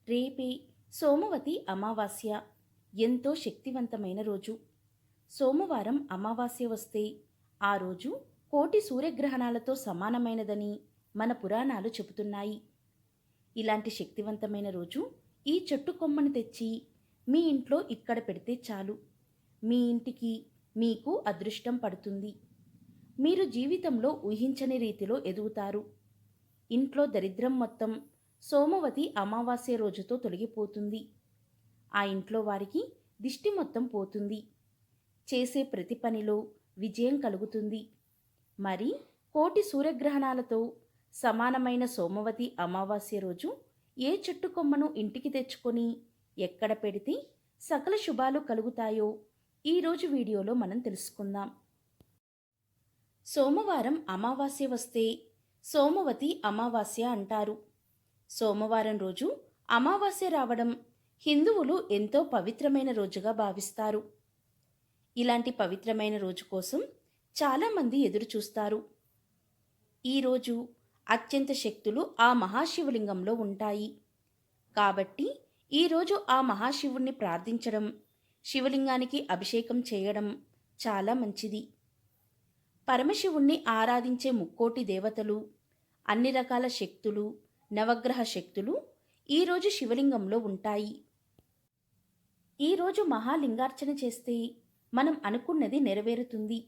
రేపే సోమవతి అమావాస్య. ఎంతో శక్తివంతమైన రోజు. సోమవారం అమావాస్య వస్తే ఆ రోజు కోటి సూర్యగ్రహణాలతో సమానమైనదని మన పురాణాలు చెబుతున్నాయి. ఇలాంటి శక్తివంతమైన రోజు ఈ చెట్టు కొమ్మను తెచ్చి మీ ఇంట్లో ఇక్కడ పెడితే చాలు. మీ ఇంటికి మీకు అదృష్టం పడుతుంది. మీరు జీవితంలో ఊహించని రీతిలో ఎదుగుతారు. ఇంట్లో దరిద్రం మొత్తం సోమవతి అమావాస్య రోజుతో తొలగిపోతుంది. ఆ ఇంట్లో వారికి దిష్టి మొత్తం పోతుంది. చేసే ప్రతి పనిలో విజయం కలుగుతుంది. మరి కోటి సూర్యగ్రహణాలతో సమానమైన సోమవతి అమావాస్య రోజు ఏ చెట్టు కొమ్మను ఇంటికి తెచ్చుకొని ఎక్కడ పెడితే సకల శుభాలు కలుగుతాయో ఈరోజు వీడియోలో మనం తెలుసుకుందాం. సోమవారం అమావాస్య వస్తే సోమవతి అమావాస్య అంటారు. సోమవారం రోజు అమావాస్య రావడం హిందువులు ఎంతో పవిత్రమైన రోజుగా భావిస్తారు. ఇలాంటి పవిత్రమైన రోజు కోసం చాలామంది ఎదురు చూస్తారు. ఈరోజు అత్యంత శక్తులు ఆ మహాశివలింగంలో ఉంటాయి. కాబట్టి ఈరోజు ఆ మహాశివుణ్ణి ప్రార్థించడం, శివలింగానికి అభిషేకం చేయడం చాలా మంచిది. పరమశివుణ్ణి ఆరాధించే ముక్కోటి దేవతలు, అన్ని రకాల శక్తులు, నవగ్రహ శక్తులు ఈరోజు శివలింగంలో ఉంటాయి. ఈరోజు మహాలింగార్చన చేస్తే మనం అనుకున్నది నెరవేరుతుంది.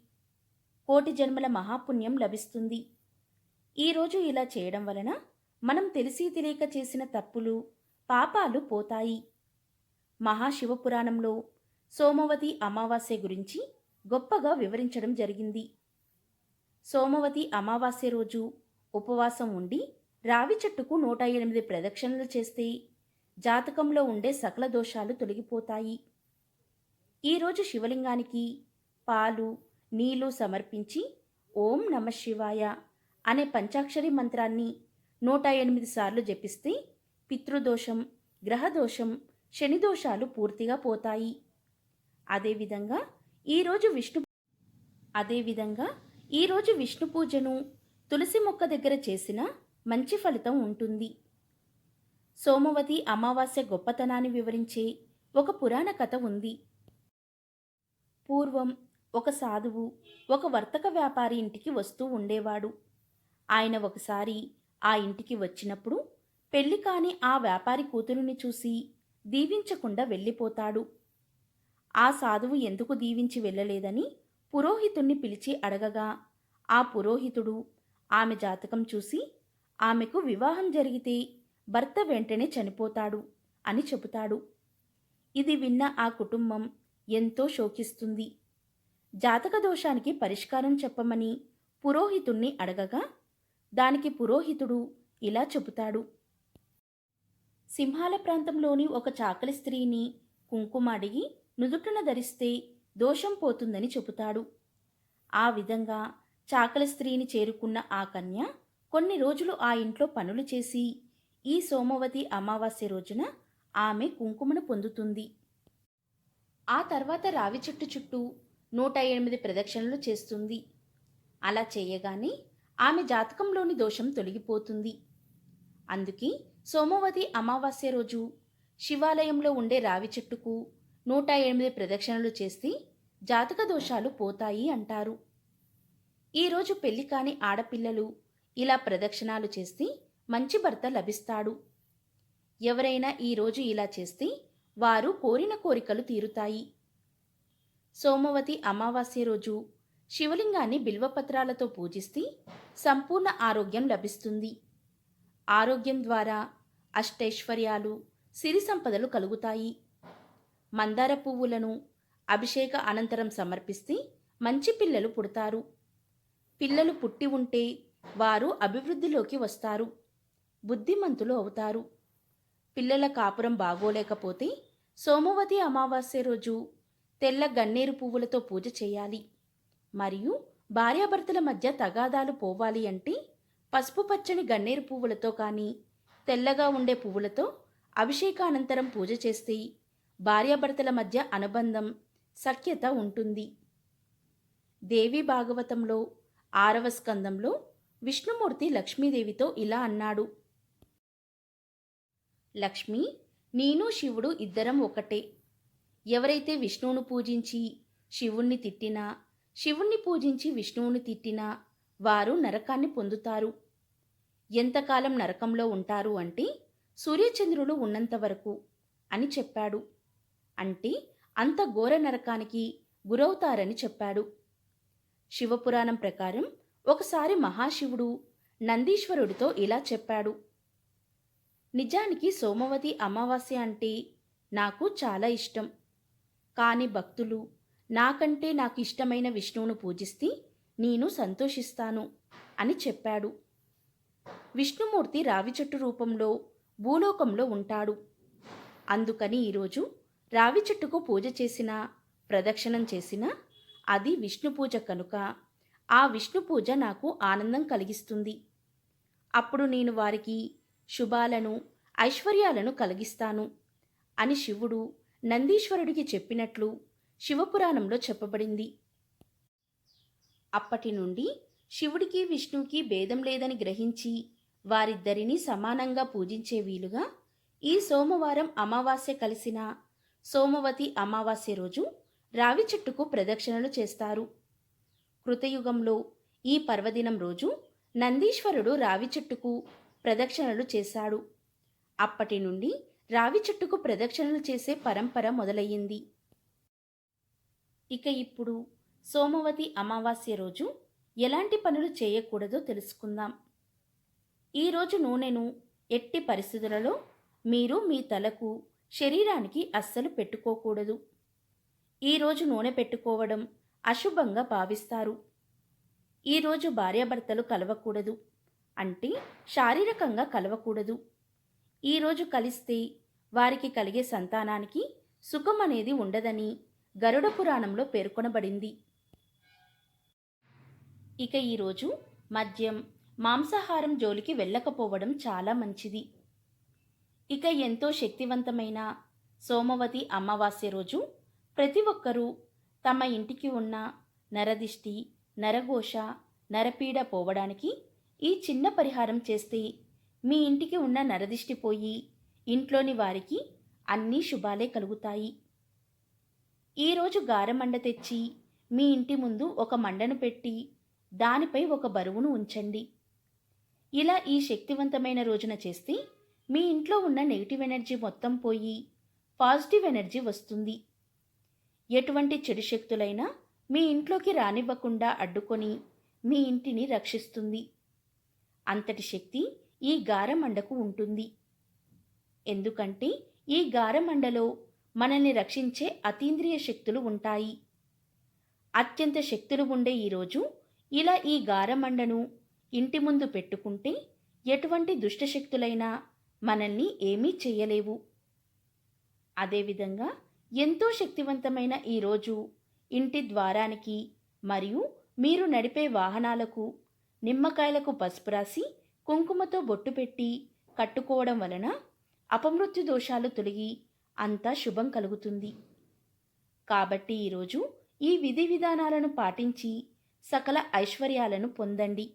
కోటి జన్మల మహాపుణ్యం లభిస్తుంది. ఈరోజు ఇలా చేయడం వలన మనం తెలిసి తెలియక చేసిన తప్పులు, పాపాలు పోతాయి. మహాశివపురాణంలో సోమవతి అమావాస్య గురించి గొప్పగా వివరించడం జరిగింది. సోమవతి అమావాస్య రోజు ఉపవాసం ఉండి రావి చెట్టుకు 108 ప్రదక్షిణలు చేస్తే జాతకంలో ఉండే సకల దోషాలు తొలగిపోతాయి. ఈరోజు శివలింగానికి పాలు, నీళ్లు సమర్పించి ఓం నమః శివాయ అనే పంచాక్షరి మంత్రాన్ని 108 సార్లు జపిస్తే పితృదోషం, గ్రహదోషం, శనిదోషాలు పూర్తిగా పోతాయి. అదేవిధంగా ఈరోజు విష్ణు పూజను తులసి మొక్క దగ్గర చేసిన మంచి ఫలితం ఉంటుంది. సోమవతి అమావాస్య గొప్పతనాన్ని వివరించే ఒక పురాణ కథ ఉంది. పూర్వం ఒక సాధువు ఒక వర్తక వ్యాపారి ఇంటికి వస్తూ ఉండేవాడు. ఆయన ఒకసారి ఆ ఇంటికి వచ్చినప్పుడు పెళ్లి కాని ఆ వ్యాపారి కూతురుని చూసి దీవించకుండా వెళ్ళిపోతాడు. ఆ సాధువు ఎందుకు దీవించి వెళ్ళలేదని పురోహితుణ్ణి పిలిచి అడగగా ఆ పురోహితుడు ఆమె జాతకం చూసి ఆమెకు వివాహం జరిగితే భర్త వెంటనే చనిపోతాడు అని చెబుతాడు. ఇది విన్న ఆ కుటుంబం ఎంతో శోకిస్తుంది. జాతక దోషానికి పరిష్కారం చెప్పమని పురోహితుణ్ణి అడగగా దానికి పురోహితుడు ఇలా చెబుతాడు. సింహాల ప్రాంతంలోని ఒక చాకలి స్త్రీని కుంకుమ అడిగి నుదుటన ధరిస్తే దోషం పోతుందని చెబుతాడు. ఆ విధంగా చాకలి స్త్రీని చేరుకున్న ఆ కన్య కొన్ని రోజులు ఆ ఇంట్లో పనులు చేసి ఈ సోమవతి అమావాస్య రోజున ఆమె కుంకుమను పొందుతుంది. ఆ తర్వాత రావి చెట్టు చుట్టూ 108 ప్రదక్షిణలు చేస్తుంది. అలా చేయగానే ఆమె జాతకంలోని దోషం తొలగిపోతుంది. అందుకే సోమవతి అమావాస్య రోజు శివాలయంలో ఉండే రావి చెట్టుకు 108 ప్రదక్షిణలు చేస్తే జాతక దోషాలు పోతాయి అంటారు. ఈరోజు పెళ్లి కాని ఆడపిల్లలు ఇలా ప్రదక్షిణాలు చేస్తే మంచి భర్త లభిస్తాడు. ఎవరైనా ఈరోజు ఇలా చేస్తే వారు కోరిన కోరికలు తీరుతాయి. సోమవతి అమావాస్య రోజు శివలింగాన్ని బిల్వపత్రాలతో పూజిస్తే సంపూర్ణ ఆరోగ్యం లభిస్తుంది. ఆరోగ్యం ద్వారా అష్టైశ్వర్యాలు, సిరి సంపదలు కలుగుతాయి. మందార పువ్వులను అభిషేక అనంతరం సమర్పిస్తే మంచి పిల్లలు పుడతారు. పిల్లలు పుట్టి ఉంటే వారు అభివృద్ధిలోకి వస్తారు, బుద్ధిమంతులు అవుతారు. పిల్లల కాపురం బాగోలేకపోతే సోమవతి అమావాస్య రోజు తెల్ల గన్నేరు పువ్వులతో పూజ చేయాలి. మరియు భార్యాభర్తల మధ్య తగాదాలు పోవాలి అంటే పసుపు పచ్చని గన్నేరు పువ్వులతో కానీ తెల్లగా ఉండే పువ్వులతో అభిషేకానంతరం పూజ చేస్తే భార్యాభర్తల మధ్య అనుబంధం, సఖ్యత ఉంటుంది. దేవి భాగవతంలో 6వ స్కందంలో విష్ణుమూర్తి లక్ష్మీదేవితో ఇలా అన్నాడు. లక్ష్మి, నేను శివుడు ఇద్దరం ఒకటే. ఎవరైతే విష్ణువును పూజించి శివుణ్ణి తిట్టినా, శివుణ్ణి పూజించి విష్ణువుని తిట్టినా వారు నరకాన్ని పొందుతారు. ఎంతకాలం నరకంలో ఉంటారు అంటే సూర్యచంద్రులు ఉన్నంత వరకు అని చెప్పాడు. అంటే అంత ఘోర నరకానికి గురవుతారని చెప్పాడు. శివపురాణం ప్రకారం ఒకసారి మహాశివుడు నందీశ్వరుడితో ఇలా చెప్పాడు: నిజానికి సోమవతి అమావాస్య అంటే నాకు చాలా ఇష్టం. కాని భక్తులు నాకంటే నాకు ఇష్టమైన విష్ణువును పూజిస్తే నేను సంతోషిస్తాను అని చెప్పాడు. విష్ణుమూర్తి రావి చెట్టు రూపంలో భూలోకంలో ఉంటాడు. అందుకని ఈరోజు రావి చెట్టుకు పూజ చేసినా, ప్రదక్షిణం చేసినా అది విష్ణు పూజ కనుక ఆ విష్ణు పూజ నాకు ఆనందం కలిగిస్తుంది. అప్పుడు నేను వారికి శుభాలను, ఐశ్వర్యాలను కలిగిస్తాను అని శివుడు నందీశ్వరుడికి చెప్పినట్లు శివపురాణంలో చెప్పబడింది. అప్పటి నుండి శివుడికి విష్ణువుకి భేదం లేదని గ్రహించి వారిద్దరినీ సమానంగా పూజించే వీలుగా ఈ సోమవారం అమావాస్య కలిసిన సోమవతి అమావాస్య రోజు రావి చెట్టుకు ప్రదక్షిణలు చేస్తారు. కృతయుగంలో ఈ పర్వదినం రోజు నందీశ్వరుడు రావి చెట్టుకు ప్రదక్షిణలు చేశాడు. అప్పటి నుండి రావి చెట్టుకు ప్రదక్షిణలు చేసే పరంపర మొదలయ్యింది. ఇక ఇప్పుడు సోమవతి అమావాస్య రోజు ఎలాంటి పనులు చేయకూడదో తెలుసుకుందాం. ఈరోజు నూనెను ఎట్టి పరిస్థితులలో మీరు మీ తలకు, శరీరానికి అస్సలు పెట్టుకోకూడదు. ఈరోజు నూనె పెట్టుకోవడం అశుభంగా భావిస్తారు. ఈరోజు భార్యాభర్తలు కలవకూడదు, అంటే శారీరకంగా కలవకూడదు. ఈరోజు కలిస్తే వారికి కలిగే సంతానానికి సుఖం అనేది ఉండదని గరుడ పురాణంలో పేర్కొనబడింది. ఇక ఈరోజు మద్యం, మాంసాహారం జోలికి వెళ్ళకపోవడం చాలా మంచిది. ఇక ఎంతో శక్తివంతమైన సోమవతి అమావాస్య రోజు ప్రతి ఒక్కరూ తమ ఇంటికి ఉన్న నరదిష్టి, నరఘోష, నరపీడ పోవడానికి ఈ చిన్న పరిహారం చేస్తే మీ ఇంటికి ఉన్న నరదిష్టి పోయి ఇంట్లోని వారికి అన్ని శుభాలే కలుగుతాయి. ఈరోజు గారెమండ తెచ్చి మీ ఇంటి ముందు ఒక మండను పెట్టి దానిపై ఒక బరువును ఉంచండి. ఇలా ఈ శక్తివంతమైన రోజున చేస్తే మీ ఇంట్లో ఉన్న నెగిటివ్ ఎనర్జీ మొత్తం పోయి పాజిటివ్ ఎనర్జీ వస్తుంది. ఎటువంటి చెడు శక్తులైనా మీ ఇంట్లోకి రానివ్వకుండా అడ్డుకొని మీ ఇంటిని రక్షిస్తుంది. అంతటి శక్తి ఈ గారెమండకు ఉంటుంది. ఎందుకంటే ఈ గారెమండలో మనల్ని రక్షించే అతీంద్రియ శక్తులు ఉంటాయి. అత్యంత శక్తులు ఉండే ఈరోజు ఇలా ఈ గారెమండను ఇంటి ముందు పెట్టుకుంటే ఎటువంటి దుష్టశక్తులైనా మనల్ని ఏమీ చెయ్యలేవు. అదేవిధంగా ఎంతో శక్తివంతమైన ఈరోజు ఇంటి ద్వారానికి మరియు మీరు నడిపే వాహనాలకు నిమ్మకాయలకు పసుపు రాసి కుంకుమతో బొట్టు పెట్టి కట్టుకోవడం వలన అపమృత్యు దోషాలు తొలగి అంతా శుభం కలుగుతుంది. కాబట్టి ఈరోజు ఈ విధి విధానాలను పాటించి సకల ఐశ్వర్యాలను పొందండి.